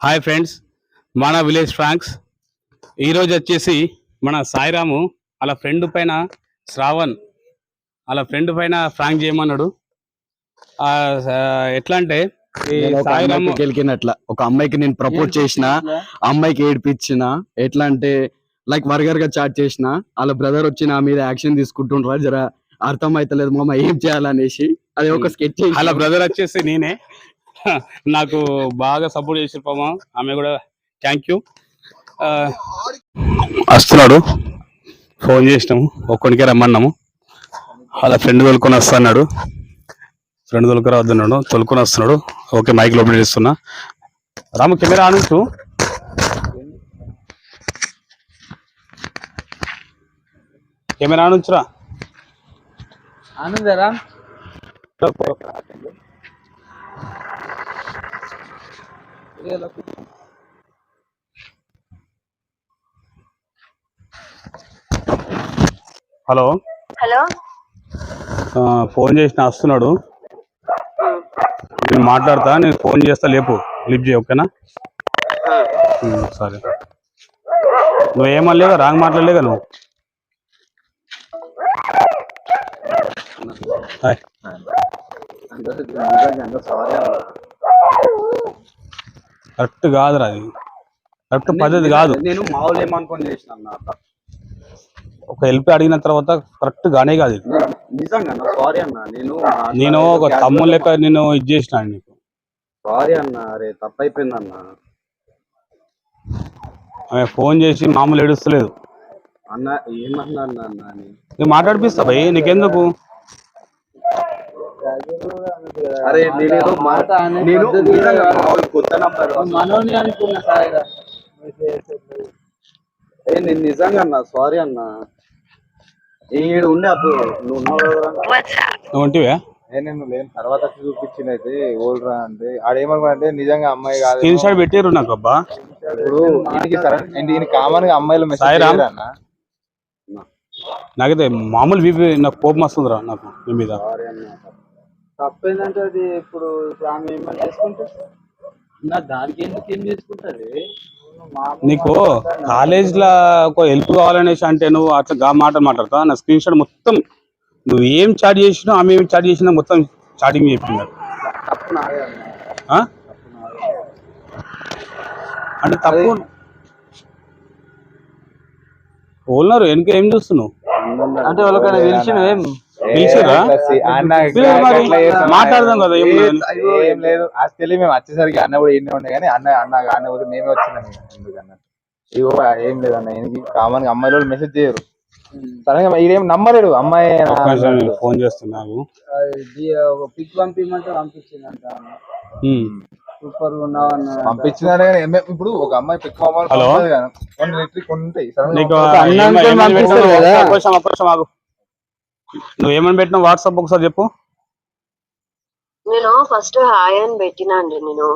Hi friends, మన village Fronx ఈరోజు వచ్చేసి మన సాయిరాము అలా ఫ్రెండ్ పైన శ్రావణ్ అలా ఫ్రెండ్ పైన ఫ్రాంక్ చేయమన్నాడు. ఎట్లా అంటే సాయిరాము గెలికినట్ల ఒక అమ్మాయికి నేను ప్రపోజ్ చేసిన, అమ్మాయికి ఏడిపించిన, ఎట్లా అంటే లైక్ వర్గర్ గా చాట్ చేసిన, వాళ్ళ బ్రదర్ వచ్చి నా మీద యాక్షన్ తీసుకుంటుండ్రా, జర అర్థం అయితలేదు మామ ఏం చేయాలనేసి అది ఒక స్కెచ్. అలా బ్రదర్ వచ్చేసి నేనే. నాకు బాగా సపోర్ట్ చేసి పామా ఆమె కూడా థ్యాంక్ యూ. వస్తున్నాడు, ఫోన్ చేసినాము, ఒక్కడికే రమ్మన్నాము. అలా ఫ్రెండ్ తోలుకొని వస్తున్నాడు, ఫ్రెండ్ తొలుకొని వద్దున్నాడు, తొలుకొని వస్తున్నాడు. ఓకే, మైక్ లోపల చేస్తున్నా. రాము కెమెరా ఆనుంచు. కెమెరా ఆనుంచురా. ఆనందరా హలో హలో, ఫోన్ చేసిన వస్తున్నాడు. నేను మాట్లాడతా, నేను ఫోన్ చేస్తా, లేపు లిఫ్ట్ చేయి. ఓకేనా? సరే. నువ్వేమనలేగా, రాంగ్ మాట్లాడలేగా నువ్వు. కరెక్ట్ కాదురా, అది కరెక్ట్ పద్ధతి కాదు. నేను మామూలు ఏమనుకొని చేసిన, ఒక హెల్ప్ అడిగిన తర్వాత కరెక్ట్ గానే కాదు. నిజంగా సారీ అన్న, నేను ఒక తమ్ముడు లెక్క నేను ఇది చేసిన నీకు. సారీ అన్న, అరే తప్పైపోయింది అన్న. ఆమె ఫోన్ చేసి మామూలు ఏడుస్తలేదు అన్న. ఏమన్నా అన్న అన్న నేను మాట్లాడిపిస్తా భయ్, నీకెందుకు? అరే నేను కొత్త నంబర్ మనోని అనుకున్నా సాయిరా. నేను నిజంగా అన్న, సారీ అన్న. ఈడు ఉండే అప్పుడు నువ్వు నువ్వు ఉంటివే నేను లేని తర్వాత చూపించింది అయితే ఓల్డ్రా అంటే ఆడేమనుకున్నా అంటే నిజంగా అమ్మాయి కాదు. స్క్రీన్ షాట్ పెట్టారు నాకు. అబ్బా, ఇప్పుడు దీనికి కామన్ గా అమ్మాయిలు మెసేజ్ అన్న. నాకైతే మామూలు బీపీ, నాకు కోపం వస్తుందిరా నాకు మీ మీద. తప్పేందంటే అది ఇప్పుడు ఆమె ఏమని చేసుకుంటే నా దానికి ఎందుకు ఏం చేసుకుంటది? నీకు కాలేజ్ లో ఒక హెల్ప్ కావాలనేసి అంటే నువ్వు అట్లా మాట మాట్లాడతా. నా స్క్రీన్ షాట్ మొత్తం నువ్వు ఏం చాట్ చేసినా, ఆమె ఏం చాట్ చేసినా మొత్తం చాటింగ్ చెప్పింది. అంటే తప్పు ఓనరు వెనక ఏం చూస్తున్నావు అంటే వాళ్ళకైనా పిలిచిన మాట్లాడదాం కదా. ఏం లేదు, యాక్చువల్లీ మేము వచ్చేసరికి అన్న కూడా ఎన్నే ఉండే, కానీ అన్న పోతే మేమే వచ్చినాం. ఎందుకన్నా ఇగో ఏం లేదన్న, కామన్ గా అమ్మాయిలు మెసేజ్ చేయరు. సడన్గా ఇదేం నమ్మలేడు అమ్మాయి. ఫోన్ చేస్తున్నావు, పిక్ పంపించమంటే పంపించిందంట. సూపర్ పంపించినారు కానీ ఇప్పుడు ఒక అమ్మాయి పిక్ నువ్వు ఏమని పెట్టినా వాట్సాప్ ఒకసారి చెప్పు. నేను ఫస్ట్ హాయ్ అని పెట్టినండి. నేను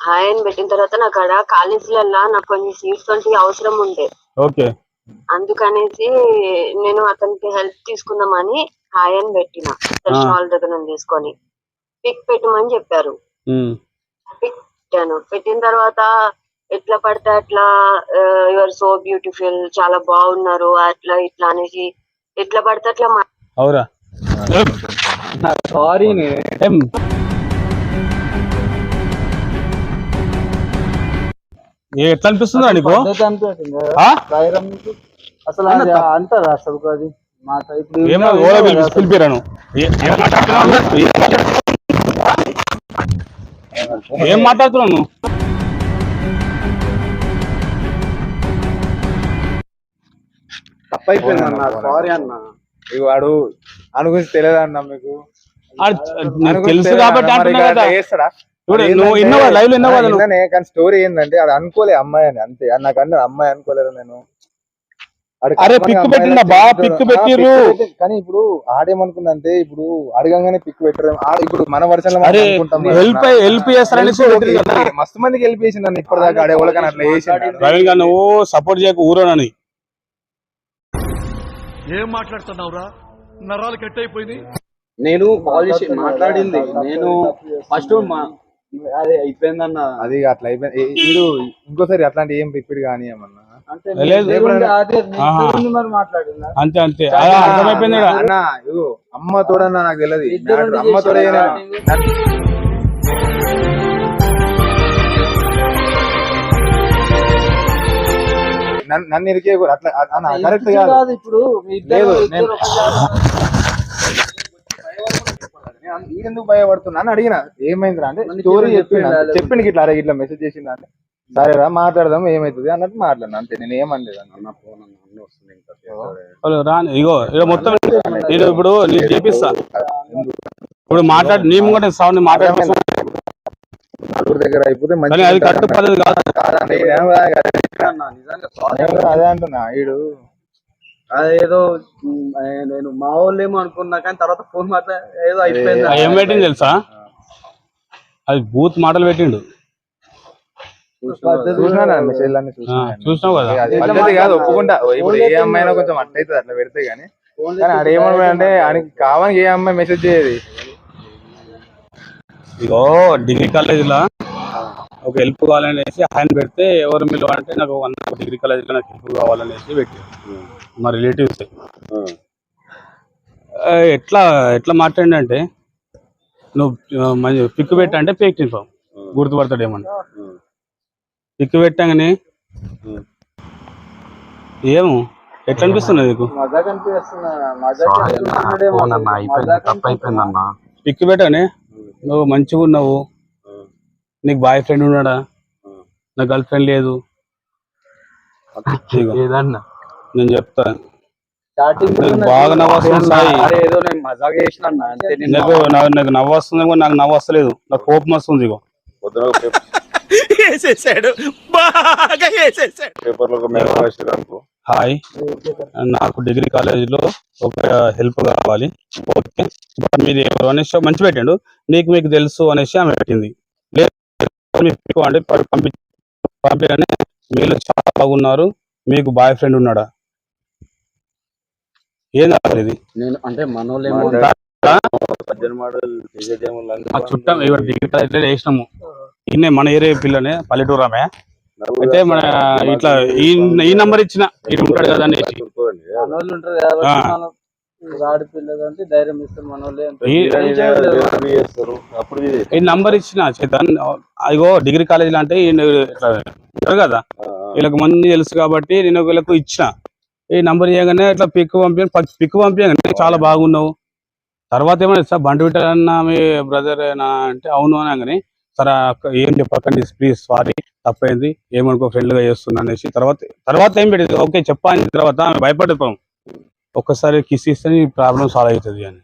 హాయ్ అని పెట్టిన తర్వాత నాకు అక్కడ కాలేజీలలో నాకు కొన్ని సీట్స్ వంటి అవసరం ఉండే. ఓకే, అందుకనేసి నేను అతనికి హెల్ప్ తీసుకుందామని హాయ్ అని పెట్టిన. తెలిసిన వాళ్ళ దగ్గర నుంచి తీసుకొని పిక్ పెట్టమని చెప్పారు. పిక్ పెట్టాను. పెట్టిన తర్వాత ఎట్లా పడితే అట్లా యువర్ సో బ్యూటిఫుల్, చాలా బాగున్నారు, అట్లా ఇట్లా అనేసి ఎట్లా పడితే అట్లా. అవురా, సారీ ఎట్లా అనిపిస్తుందా నీకు? అసలు అంటారా అసలు అది మాట? ఇప్పుడు పిలిపిరాను, ఏం మాట్లాడుతున్నావు నువ్వు? తప్పైపోయింది అన్న, సారీ అన్న. ఇక వాడు అని గురించి తెలియదు అన్న మీకు. తెలుసు కాబట్టి చేస్తాడా? కానీ స్టోరీ ఏంటంటే అది అనుకోలే అమ్మాయి అని, అంతే. నాకు అన్న అమ్మాయి అనుకోలేదు నేను. పిక్ పెట్టిన బాగా పిక్ పెట్టిర్రు, కానీ ఇప్పుడు ఆడేమనుకుందంటే ఇప్పుడు అడగంగానే పిక్ పెట్టరు. ఇప్పుడు మన వర్షంలో హెల్ప్ చేస్తారని మస్తు మందికి హెల్ప్ చేసింది ఇప్పటిదాకా. ఆడే వాళ్ళకని అట్లా చేసి నువ్వు సపోర్ట్ చేయక ఊరోనని. ఏం మాట్లాడుతున్నావురా? నరాలు కట్ అయిపోయింది. నేను కాల్ చేసి మాట్లాడింది. నేను ఫస్ట్ అదే అయిపోయిందన్న. అది అట్లా అయిపోయింది. వీడు ఇంకోసారి అట్లాంటి ఏం రిపీట్ కానీ ఏమన్నా అంటే లేదు. అదే మరి మాట్లాడిందా? అంతే అంతే అర్థమైపోయింది. అన్న ఇగో అమ్మ తోడన్నా నాకు తెలియదు. ఇద్దరు అమ్మ తోడే నన్ను ఇరికే అట్లా అన్న కరెక్ట్ కాదు. ఇప్పుడు లేదు నేను ఎందుకు భయపడుతున్నా అని అడిగిన. ఏమైందిరా అంటే స్టోరీ చెప్పిండు ఇట్లా అరే ఇట్లా మెసేజ్ చేసింది అంటే సరేరా మాట్లాడదాం ఏమైతుంది అన్నట్టు మాట్లాడినా అంతే. నేను ఏమనలేదు అన్న. ఇగో మొత్తం ఇప్పుడు నీకు చేపిస్తా. ఇప్పుడు మాట్లాడి నీ కూడా సౌండ్ మాట్లాడుతున్నా నలుగురు దగ్గర అయిపోతే కానీ అది కరెక్ట్ పద్ధతి కాదు. అదే అంటున్నా. వీడు అదేదో నేను మా వాళ్ళు ఏమో అనుకున్నా కానీ తర్వాత ఫోన్ మాత్రం ఏదో అయిపోయింది. ఏం పెట్టింది తెలుసా? అది బూత్ మాటలు పెట్టిండు. చూసినావు కదా? పద్ధతి కాదు ఒప్పుకుంటా. ఇప్పుడు ఏ అమ్మాయినా కొంచెం అట్లయితుంది అట్లా పెడితే గానీ. కానీ ఆడ ఏమన్నా అంటే ఆయనకి కావాలని ఏ అమ్మాయి మెసేజ్ చేయదు. ఇగో డిగ్రీ కాలేజీలో ఒక హెల్ప్ కావాలనేసి ఆయన పెడితే ఎవరు మీరు అంటే నాకు డిగ్రీ కాలేజీలో నాకు హెల్ప్ కావాలనేసి పెట్టి మా రిలేటివ్స్ ఎట్లా ఎట్లా మాట్లాడంటే నువ్వు మంచి పిక్ పెట్టంటే పేక్ ఇన్ఫామ్ గుర్తుపడతాడేమన్నా. పిక్ పెట్టగానే ఏమో ఎట్లా అనిపిస్తున్నది నీకు? పిక్ పెట్టగానే నువ్వు మంచిగా ఉన్నావు, నీకు బాయ్ ఫ్రెండ్ ఉన్నాడా, నా గర్ల్ ఫ్రెండ్ లేదు, నేను చెప్తాను. బాగా నవ్వొస్తుంది సాయి. నాకు నవ్వు వస్తుంది, నాకు నవ్వు వస్తలేదు, నాకు కోపం వస్తుంది. ఇగో హాయ్, నాకు డిగ్రీ కాలేజీలో ఒక హెల్ప్ కావాలి. ఓకే మీది ఎవరు అనేసి మంచి పెట్టాడు. మీకు తెలుసు అనేసి ఆమె పెట్టింది. లేదు అంటే పంపించగానే మీరు చాలా బాగున్నారు, మీకు బాయ్ ఫ్రెండ్ ఉన్నాడా? ఏం కావాలి ఇది? నేను అంటే మనోళ్ళు చుట్టం డిగ్రీ కాలేజీలో వేసినాము. ఈయన మన ఏరియా పిల్లనే, పల్లెటూరు ఆమె. అయితే మన ఇట్లా ఈ నంబర్ ఇచ్చిన ఇటు ఉంటాడు కదా అనేసి మనోళ్ళు ఉంటారు కాబట్టి ఆడపిల్లలంటే ధైర్యం ఇస్తారు. మనోళ్ళే ఈ నంబర్ ఇచ్చిన చేతన్. అదిగో డిగ్రీ కాలేజీలో అంటే ఉంటారు కదా, వీళ్ళకి మంది తెలుసు కాబట్టి నేను వీళ్ళకు ఇచ్చిన ఈ నంబర్ ఇవ్వగానే ఇట్లా పిక్ పంపించగానే చాలా బాగున్నావు. తర్వాత ఏమన్నా సార్ బండి పెట్టాలన్నా మీ బ్రదర్ అంటే అవును అనగానే సరే ఏం చెప్పకండి ప్లీజ్ సారీ తప్పైంది ఏమనుకో ఫ్రెండ్గా చేస్తున్నా అనేసి తర్వాత ఏం పెట్టింది ఓకే చెప్పాని తర్వాత ఆమె భయపడిపోయాం. ఒక్కసారి కిస్ ఇస్తే ప్రాబ్లం సాల్వ్ అవుతుంది అని.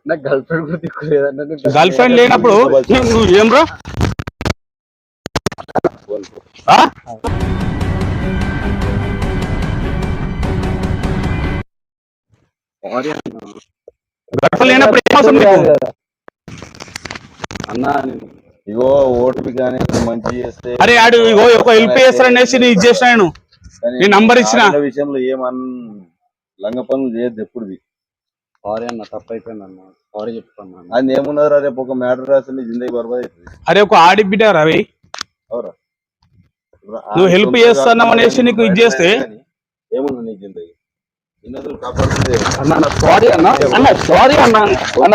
నా గర్ల్ ఫ్రెండ్ కూడా దిక్కులేదన్న. గర్ల్ ఫ్రెండ్ లేనప్పుడు నువ్వు ఏం బ్రో గర్ల్ ఫ్రెండ్ లేనప్పుడు ఏమవుతుంది అన్నా? ఇగో ఓటు కానీ మంచి చేస్తే అరే ఆడు ఇగో ఒక హెల్ప్ చేస్తారనేసి నేను ఇది చేసిన, నేను నంబర్ ఇచ్చిన విషయంలో లంగ పనులు చేయొద్దు ఎప్పుడు. సారీ అన్న, తప్పైపోయింది అన్న, సారీ చెప్తాను. అది ఏమున్నారా రేపు ఒక మ్యాటర్ రాసింది జిందగీ బర్బాద్ అవుతుంది. అరే ఒక ఆడిబిడ్డ రవి అవురా, నువ్వు హెల్ప్ చేస్తున్నావు అనేసి నీకు ఇది చేస్తే ఏముంది నీ జిందగీ? చిన్నదులు కాపాడుతుంది అన్న. సారీ అన్న, అన్న సారీ అన్న, అన్న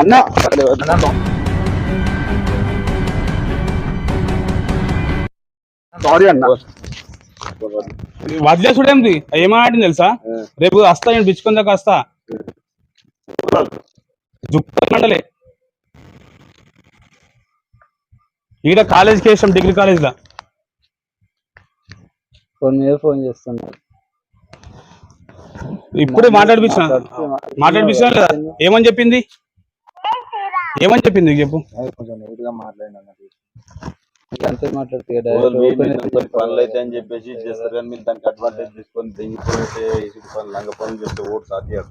అన్న సారీ అన్న. వదిలేసుడేంది ఏమాడింది తెలుసా? రేపు వస్తా నేను బిచ్చుకొని దాకా వస్తా మండలే ఈడ కాలేజ్కి వేసాం డిగ్రీ కాలేజ్లో. ఫోన్ మీద ఫోన్ చేస్తున్నారు ఇప్పుడే మాట్లాడిపించిన లేదా? ఏమని చెప్పింది చెప్పు. కొంచెం నీట్ గా మాట్లాడినా అంతే మాట్లాడుతుంది. పనులు అయితే అని చెప్పేసి చేస్తారు కానీ మీరు దానికి అడ్వాంటేజ్ తీసుకొని దిగిపోతే పనులు లంగ పనులు చేస్తే ఓటు సాధ్యం.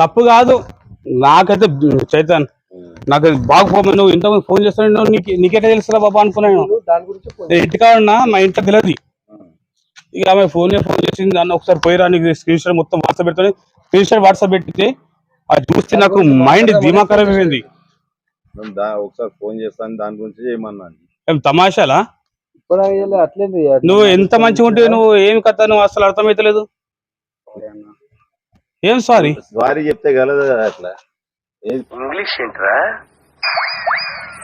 తప్పు కాదు నాకైతే చైతన్, నాకు బాగా నువ్వు ఇంతకుముందు ఫోన్ చేస్తాను నీకెట్లా తెలుసురా బాబా అనుకున్నాను. దాని గురించి phone ఇంటికా ఉన్నా మా ఇంట్లో తెలియదు. ఇక ఆమె ఫోన్ చేసింది, దాన్ని ఒకసారి పోయిరా నీకు స్క్రీన్ షాట్ మొత్తం వాట్సాప్ పెడుతుంది. స్క్రీన్ షాట్ వాట్సాప్ పెట్టితే అది చూస్తే నాకు మైండ్ దిమాగ్ ఖరాబ్ అయిపోయింది. ఒకసారి ఫోన్ చేస్తాను దాని గురించి ఏమన్నాను. ఏం తమాషాలా? ఇప్పుడు అట్లేంది నువ్వు ఎంత మంచిగా ఉంటే నువ్వు ఏం కథ నువ్వు అసలు అర్థమైతలేదు. ఏం సారీ సారీ చెప్తే కలదు అట్లా. ఇంగ్లీష్ ఏంట్రా?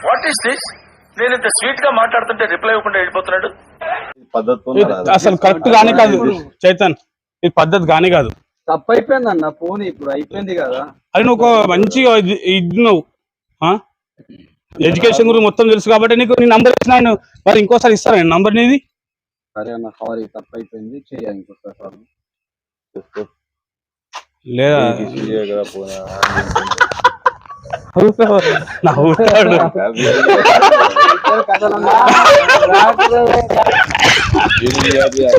What is this? నేను ఇంత స్వీట్ గా మాట్లాడుతుంటే రిప్లై ఇవ్వకుండా వెళ్ళిపోతున్నాడు. పద్ధతి అసలు కరెక్ట్ గానే కాదు చైతన్, ఇది పద్ధతి గానే కాదు. తప్పు అయిపోయింది అన్న, ఫోన్ ఇప్పుడు అయిపోయింది కదా. అది నువ్వు ఒక మంచిగా ఇది నువ్వు ఎడ్యుకేషన్ గురించి మొత్తం తెలుసు కాబట్టి నీకు నీ నంబర్ ఇచ్చినాను, మరి ఇంకోసారి ఇస్తాను నేను నంబర్ నీది. సరే అన్న, సారీ తప్పు అయిపోయింది, చేయాలి ఇంకోసారి. లేదా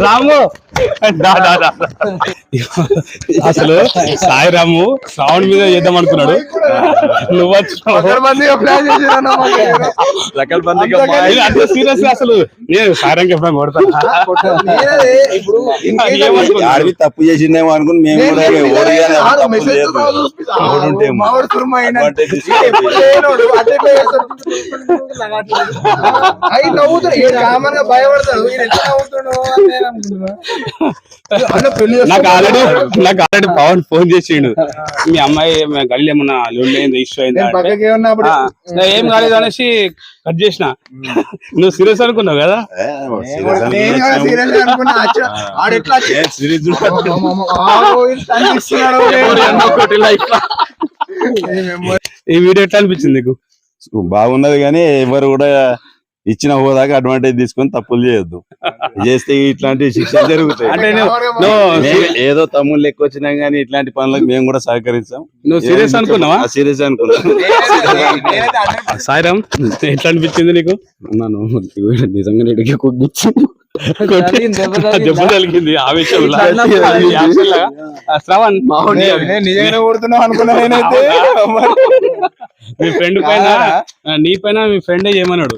రాము అసలు సాయి రాము శ్రావణ్ మీద చేద్దాం అనుకున్నాడు, నువ్వు అంతే సీరియస్ అసలు నేను సారంగా ఎప్పుడైనా కొడతాను. తప్పు చేసిందేమో అనుకుని మేము నాకు ఆల్రెడీ పవన్ ఫోన్ చేసిండు, మీ అమ్మాయి గల్లి ఏమన్నా లోన్లు ఇష్యూ అయింది, ఏం కాలేదు అనేసి కట్ చేసిన. నువ్వు సీరియస్ అనుకున్నావు కదా? ఈ వీడియో ఎట్లా అనిపించింది నీకు? బాగున్నది కానీ ఎవరు కూడా ఇచ్చిన హోదాకి అడ్వాంటేజ్ తీసుకొని తప్పులు చేయొద్దు. చేస్తే ఇట్లాంటి శిక్షలు జరుగుతాయి. అంటే ఏదో తమ్ముళ్ళు ఎక్కువ వచ్చినా గానీ ఇట్లాంటి పనులకు మేము కూడా సహకరిస్తాం. నువ్వు సీరియస్ అనుకున్నావా? సీరియస్ అనుకున్నా. సాయిరామ్ ఎట్లా అనిపించింది నీకు? నిజంగా నీటికి కుగ్గిచ్చి దెబ్బ తగిలింది ఆవేశంలో. శ్రవణ్ నిజంగానే కొడుతున్నావు అనుకున్నా నేనైతే. మీ ఫ్రెండ్ పైన నీ పైన మీ ఫ్రెండే ఏమన్నాడు?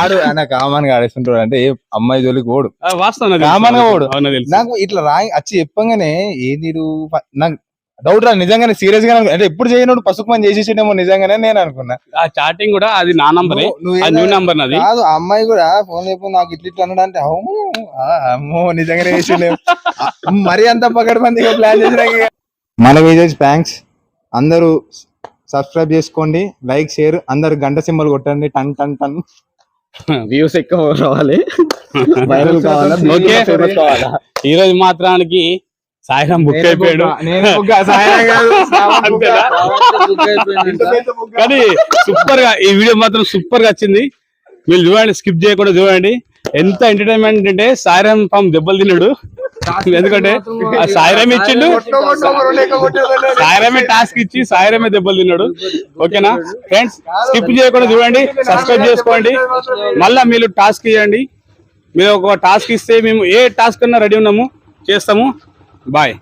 ఆడు ఆయన కామన్ గా ఆడేస్తుంటాడు, అంటే ఏ అమ్మాయి జోలికి ఓడు, వాస్తవం కామన్ గా ఓడు. నాకు ఇట్లా వచ్చి చెప్పంగానే ఏది నాకు డౌట్ రా, నిజంగానే సీరియస్ గా అంటే ఎప్పుడు చేయనోడు పసుపు పని చేసేసేమో నిజంగానే నేను అనుకున్నా. ఆ చాటింగ్ కూడా అది నా నంబరే, న్యూ నంబర్ నాది కాదు. ఆ అమ్మాయి కూడా ఫోన్ చెప్పి నాకు ఇట్లా అన్నాడు అంటే అమ్మో నిజంగానే చేసేలేము. మరీ అంత పకడ్బందీగా ప్లాన్ చేసినా. మన విజయ్ థ్యాంక్స్. అందరూ సబ్స్క్రైబ్ చేసుకోండి, లైక్ షేర్, అందరు గంట సింబల్ కొట్టండి. టన్ టన్ టన్ వ్యూస్ ఎక్కువ రావాలి, వైరల్ కావాలా, ఈ రోజు మాత్రానికి సాయిరామ్ బుక్ అయిపోయాడు. కానీ సూపర్ గా ఈ వీడియో మాత్రం సూపర్ గా వచ్చింది. మీరు చూడండి, స్కిప్ చేయకుండా చూడండి. ఎంత ఎంటర్టైన్మెంట్ అంటే సాయిరామ్ పాపం దెబ్బలు తిన్నాడు, ఎందుకంటే సాయిరామ్ ఇచ్చిండు, సాయిరామే టాస్క్ ఇచ్చి సాయిరామే దెబ్బలు తిన్నాడు. ఓకేనా ఫ్రెండ్స్, స్కిప్ చేయకుండా చూడండి, సబ్స్క్రైబ్ చేసుకోండి. మళ్ళా మీరు టాస్క్ ఇవ్వండి, మీరు ఒక టాస్క్ ఇస్తే మేము ఏ టాస్క్ అన్నా రెడీ ఉన్నాము, చేస్తాము. బాయ్.